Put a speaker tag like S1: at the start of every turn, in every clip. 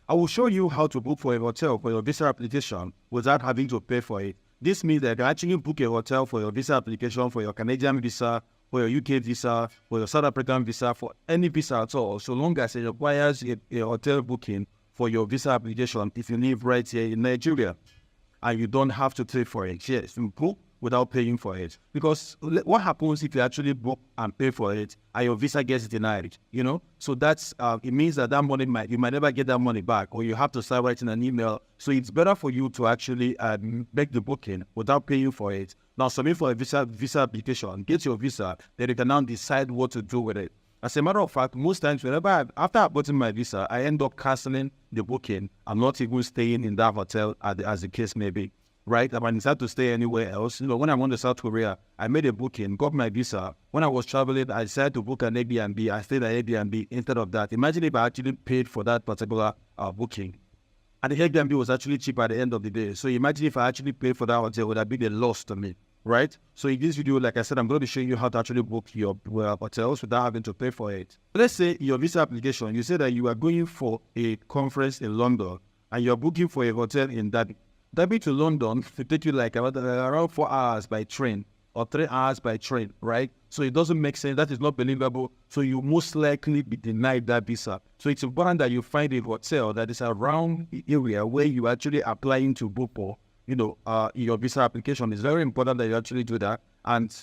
S1: I will show you how to book for a hotel for your visa application without having to pay for it. This means that you can actually book a hotel for your visa application, for your Canadian visa, for your UK visa, for your South African visa, for any visa at all, so long as it requires a hotel booking for your visa application if you live right here in Nigeria and you don't have to pay for it. Yes, you book without paying for it. Because what happens if you actually book and pay for it and your visa gets denied, So that's, it means that money you might never get that money back, or you have to start writing an email. So it's better for you to actually make the booking without paying for it. Now submit for a visa application, get your visa, then you can now decide what to do with it. As a matter of fact, most times after I've gotten my visa, I end up canceling the booking. I'm not even staying in that hotel as the case may be. Right? I decided to stay anywhere else. When I went to South Korea, I made a booking, got my visa. When I was traveling, I decided to book an Airbnb. I stayed at Airbnb instead of that. Imagine if I actually paid for that particular booking. And the Airbnb was actually cheap at the end of the day. So imagine if I actually paid for that hotel, it would have been a loss to me. Right? So in this video, like I said, I'm going to be showing you how to actually book your hotels without having to pay for it. Let's say your visa application, you say that you are going for a conference in London and you're booking for a hotel in Derby. Derby to London will take you like around 4 hours by train or 3 hours by train, right? So it doesn't make sense. That is not believable. So you most likely be denied that visa. So it's important that you find a hotel that is around the area where you are actually applying to book for, your visa application. It's very important that you actually do that. And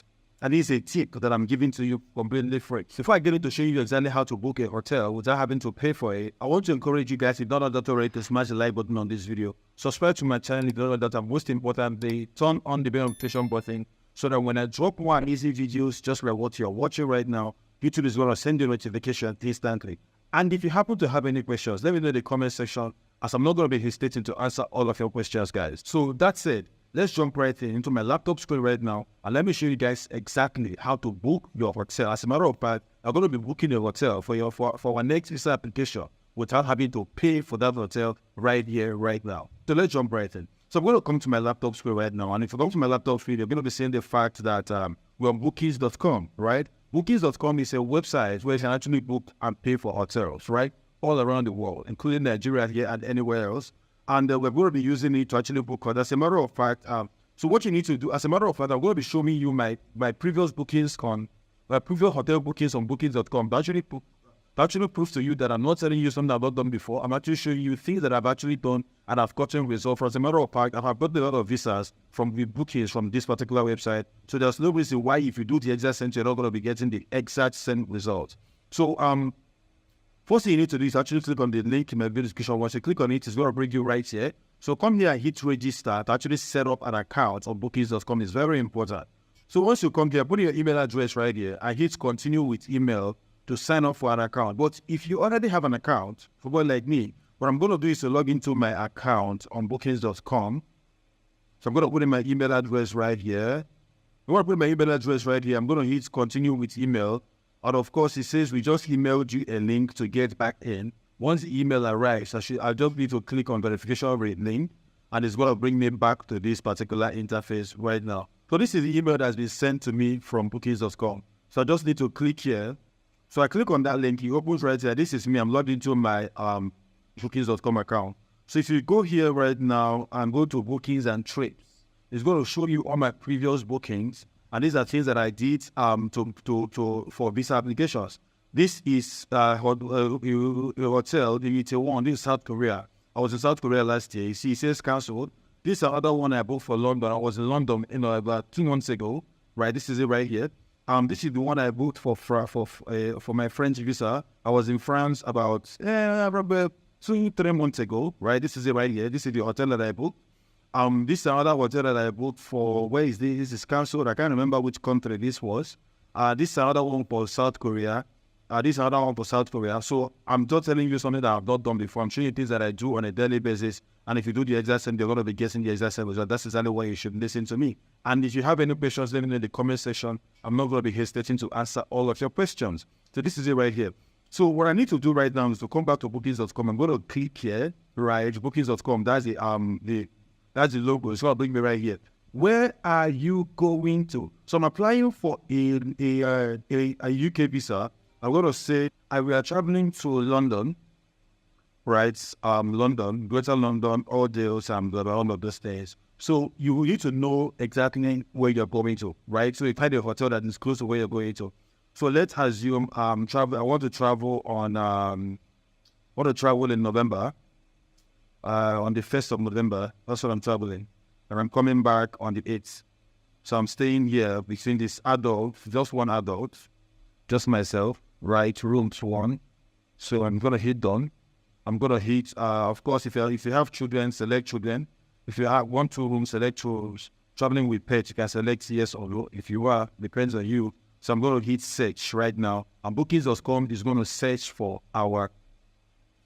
S1: it's a tip that I'm giving to you completely free. Before I get into show you exactly how to book a hotel without having to pay for it, I want to encourage you guys, if not already, to smash the like button on this video. Subscribe to my channel if you don't know that. Most importantly, turn on the bell notification button so that when I drop one easy videos, just like what you're watching right now, YouTube is going to send you a notification instantly. And if you happen to have any questions, let me know in the comment section, as I'm not going to be hesitating to answer all of your questions, guys. So that's it. Let's jump right into my laptop screen right now, and let me show you guys exactly how to book your hotel. As a matter of fact, I'm going to be booking a hotel for our next visa application without having to pay for that hotel right here, right now. So let's jump right in. So I'm going to come to my laptop screen right now, and if you come to my laptop screen, you're going to be seeing the fact that we're on bookings.com, right? Bookings.com is a website where you can actually book and pay for hotels, right? All around the world, including Nigeria here and anywhere else. And we're going to be using it to actually book. As a matter of fact, so what you need to do, as a matter of fact, I'm going to be showing you my previous bookings my previous hotel bookings on bookings.com. That actually proves to you that I'm not telling you something I've not done before. I'm actually showing you things that I've actually done and I've gotten results. As a matter of fact, I've gotten a lot of visas from the bookings from this particular website. So there's no reason why if you do the exact same, you're not going to be getting the exact same results. So first thing you need to do is actually click on the link in my video description. Once you click on it, it's going to bring you right here. So come here and hit register to actually set up an account on bookings.com. It's very important. So once you come here, put your email address right here and hit continue with email to sign up for an account. But if you already have an account, for one like me, what I'm going to do is to log into my account on bookings.com. So I'm going to put in my email address right here. I want to put my email address right here. I'm going to hit continue with email. And of course, it says we just emailed you a link to get back in. Once the email arrives, I just need to click on verification rate link, and it's going to bring me back to this particular interface right now. So this is the email that's been sent to me from bookings.com. So I just need to click here. So I click on that link, it opens right here. This is me. I'm logged into my bookings.com account. So if you go here right now and go to bookings and trips, it's going to show you all my previous bookings. And these are things that I did for visa applications. This is hotel, the one. This is South Korea. I was in South Korea last year. You see, it says cancelled. This is another one I booked for London. I was in London, about 2 months ago. Right, this is it right here. This is the one I booked for my French visa. I was in France about 2-3 months ago. Right, this is it right here. This is the hotel that I booked. This is another hotel that I booked for. Where is this? This is cancelled. I can't remember which country this was. This is another one for South Korea. This is another one for South Korea. So I'm just telling you something that I've not done before. I'm showing you things that I do on a daily basis. And if you do the exact same, you're going to be guessing the exact same result. That's exactly why you should listen to me. And if you have any questions, let me know in the comment section. I'm not going to be hesitating to answer all of your questions. So this is it right here. So what I need to do right now is to come back to bookings.com. I'm going to click here, right? Bookings.com. That's the logo. It's going to bring me right here. Where are you going to? So I'm applying for a UK visa. I'm going to say we are traveling to London. right? London, Greater London, all deals, and all of those things. So you need to know exactly where you're going to, right? So you find a hotel that is close to where you're going to. So let's assume travel. I want to travel in November. On the 1st of November, that's when I'm traveling, and I'm coming back on the 8th. So I'm staying here between this adult, just one adult, just myself, right? Rooms one. So I'm gonna hit done. I'm gonna hit. Of course, if you have children, select children. If you have 1-2 rooms, select 2 rooms. Traveling with pets, you can select yes or no. If you are, depends on you. So I'm gonna hit search right now. And Bookings.com is gonna search for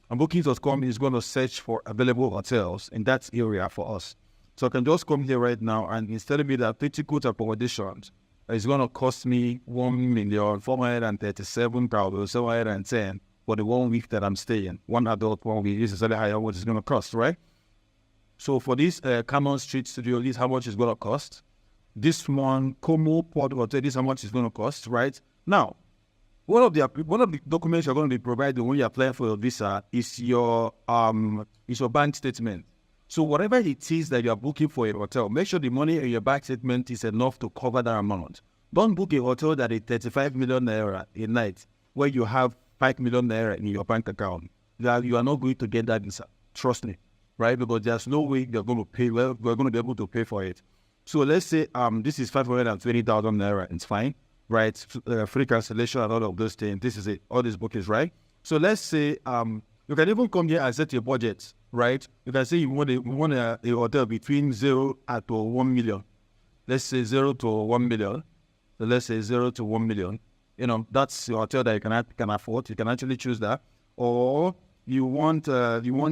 S1: Bookings.com is gonna search for available hotels in that area for us. So I can just come here right now, and it's telling me that 50 coach accommodations is gonna cost me 1,437,710 for the 1 week that I'm staying. One adult, 1 week. This is really higher what it's gonna cost, right? So for this Camon Street Studio, this is how much it's going to cost. This one, Como Port Hotel, this is how much it's going to cost, right? Now, one of the documents you're going to be provided when you apply for your visa is your bank statement. So whatever it is that you're booking for a hotel, make sure the money in your bank statement is enough to cover that amount. Don't book a hotel that is 35 million naira a night where you have 5 million naira in your bank account. You are not going to get that visa. Trust me. Right, because there's no way they're going to pay. Well, we're going to be able to pay for it. So let's say this is 520,000 naira. It's fine, right? Free cancellation and all of those things. This is it. All these bookings, right? So let's say you can even come here and set your budget, right? You can say you want a hotel between 0 to 1 million. Let's say 0 to 1 million. So let's say 0 to 1 million. You know, that's your hotel that you can afford. You can actually choose that, or you want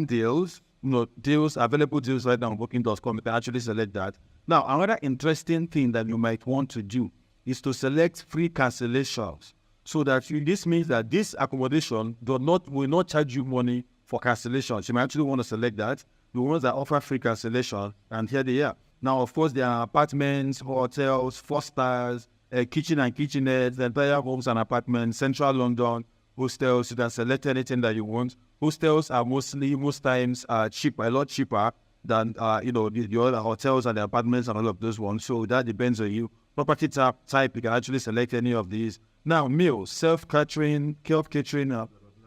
S1: deals. Available deals right now on Booking.com. You can actually select that. Now, another interesting thing that you might want to do is to select free cancellations. So that this means that this accommodation will not charge you money for cancellations. You might actually want to select that. The ones that offer free cancellation, and here they are. Now, of course, there are apartments, hotels, 4 stars, kitchen and kitchenettes, entire homes and apartments, central London, hostels. You can select anything that you want. Hostels are most times cheaper, a lot cheaper than the other hotels and the apartments and all of those ones. So that depends on you. Property type, you can actually select any of these. Now, meals, self-catering, self-catering.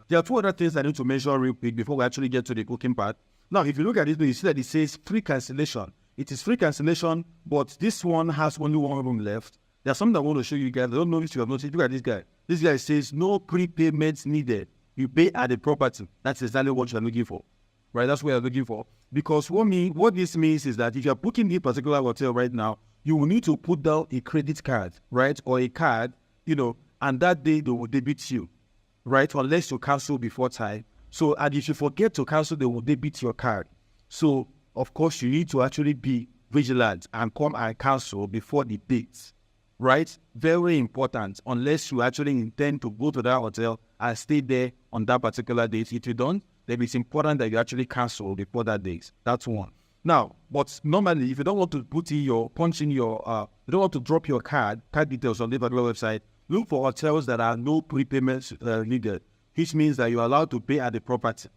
S1: There are 2 other things I need to mention real quick before we actually get to the cooking part. Now, if you look at it, you see that it says free cancellation. It is free cancellation, but this one has only 1 room left. There's something I want to show you guys. I don't know if you have noticed. Look at this guy. This guy says no prepayments needed. You pay at the property. That's exactly what you're looking for, right? That's what you're looking for. Because what this means is that if you're booking this particular hotel right now, you will need to put down a credit card, right? Or a card, and that day they will debit you, right? Unless you cancel before time. So, and if you forget to cancel, they will debit your card. So, of course, you need to actually be vigilant and come and cancel before the date. Right? Very important, unless you actually intend to go to that hotel and stay there on that particular date. If you don't, then it's important that you actually cancel before that date. That's one. Now, but normally, if you don't want to you don't want to drop your card details on the particular website, look for hotels that are no prepayments needed, which means that you're allowed to pay at the property.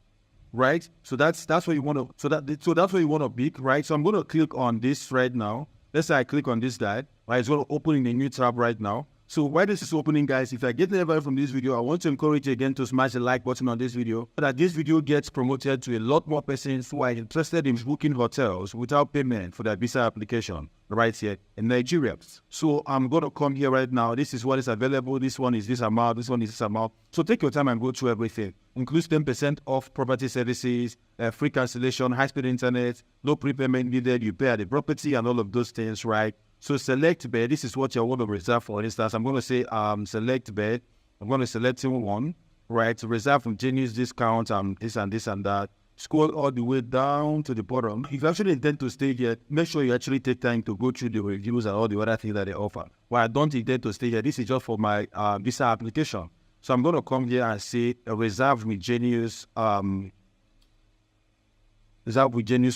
S1: Right? So that's what you want to, so that's what you want to pick, right? So I'm going to click on this right now. Let's say I click on this guy. Right, it's going to open in a new tab right now. So while this is opening, guys, if I get any value from this video, I want to encourage you again to smash the like button on this video so that this video gets promoted to a lot more persons who are interested in booking hotels without payment for their visa application right here in Nigeria. So I'm going to come here right now. This is what is available. This one is this amount. This one is this amount. So take your time and go through everything. Includes 10% off property services, free cancellation, high-speed internet, no prepayment needed. You pay at the property and all of those things, right? So select bed. This is what you want to reserve. For instance, I'm going to say select bed. I'm going to select one, right? To reserve from Genius discount and this and this and that. Scroll all the way down to the bottom. If you actually intend to stay here, make sure you actually take time to go through the reviews and all the other things that they offer. Well, I don't intend to stay here. This is just for my visa application. So I'm going to come here and say reserve with Genius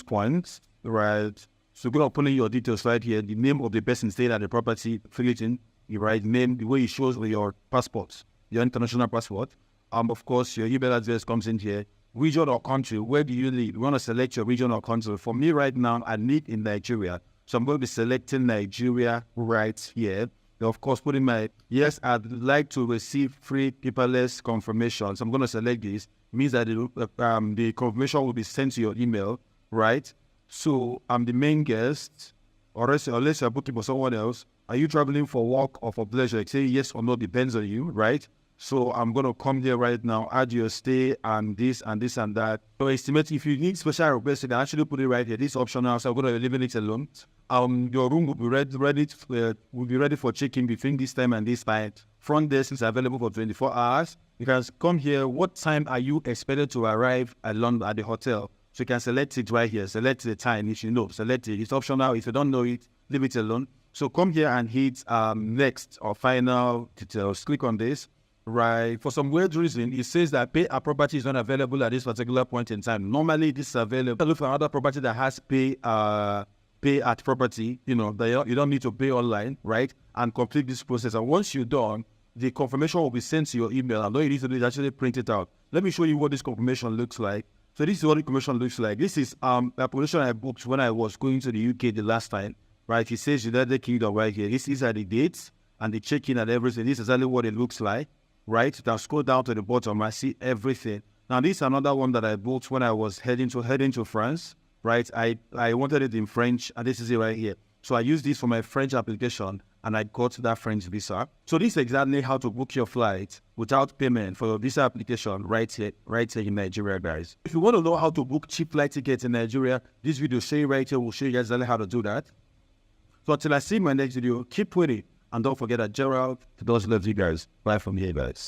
S1: points, right? So go and put in your details right here, the name of the person staying at the property, fill it in, you write name, the way it shows with your passport, your international passport. Of course, your email address comes in here. region or country. Where do you live? You want to select your region or country. For me right now, I live in Nigeria. So I'm going to be selecting Nigeria right here. Now, of course, putting my, yes, I'd like to receive free paperless confirmation. So I'm going to select this. It means that the confirmation will be sent to your email, right? So I'm the main guest, or unless you're booking for someone else. Are you traveling for work or for pleasure? Say yes or no depends on you, right? So I'm going to come here right now, add your stay and this and this and that. So estimate if you need special requests, you can actually put it right here. This is optional, so I'm going to leave it alone. Your room will be ready for check-in between this time and this time. Front desk is available for 24 hours. You can come here. What time are you expected to arrive at the hotel? So you can select it right here. Select the time if you know. Select it. It's optional. If you don't know it, leave it alone. So come here and hit next or final details. Click on this. Right. For some weird reason, it says that pay at property is not available at this particular point in time. Normally, this is available. Look for another property that has pay at property. You know, you don't need to pay online, right? And complete this process. And once you're done, the confirmation will be sent to your email. And all you need to do is actually print it out. Let me show you what this confirmation looks like. So this is what the confirmation looks like. This is a position I booked when I was going to the UK the last time, right? It says United Kingdom right here. These are the dates and the check-in and everything. This is exactly what it looks like. Right, now scroll down to the bottom. I see everything. Now this is another one that I booked when I was heading to France. Right, I wanted it in French, and this is it right here. So I used this for my French application, and I got that French visa. So this is exactly how to book your flight without payment for your visa application right here in Nigeria, guys. If you want to know how to book cheap flight tickets in Nigeria, this video right here will show you guys exactly how to do that. So until I see my next video, keep winning. And don't forget that Gerald does love you guys. Bye from here, guys.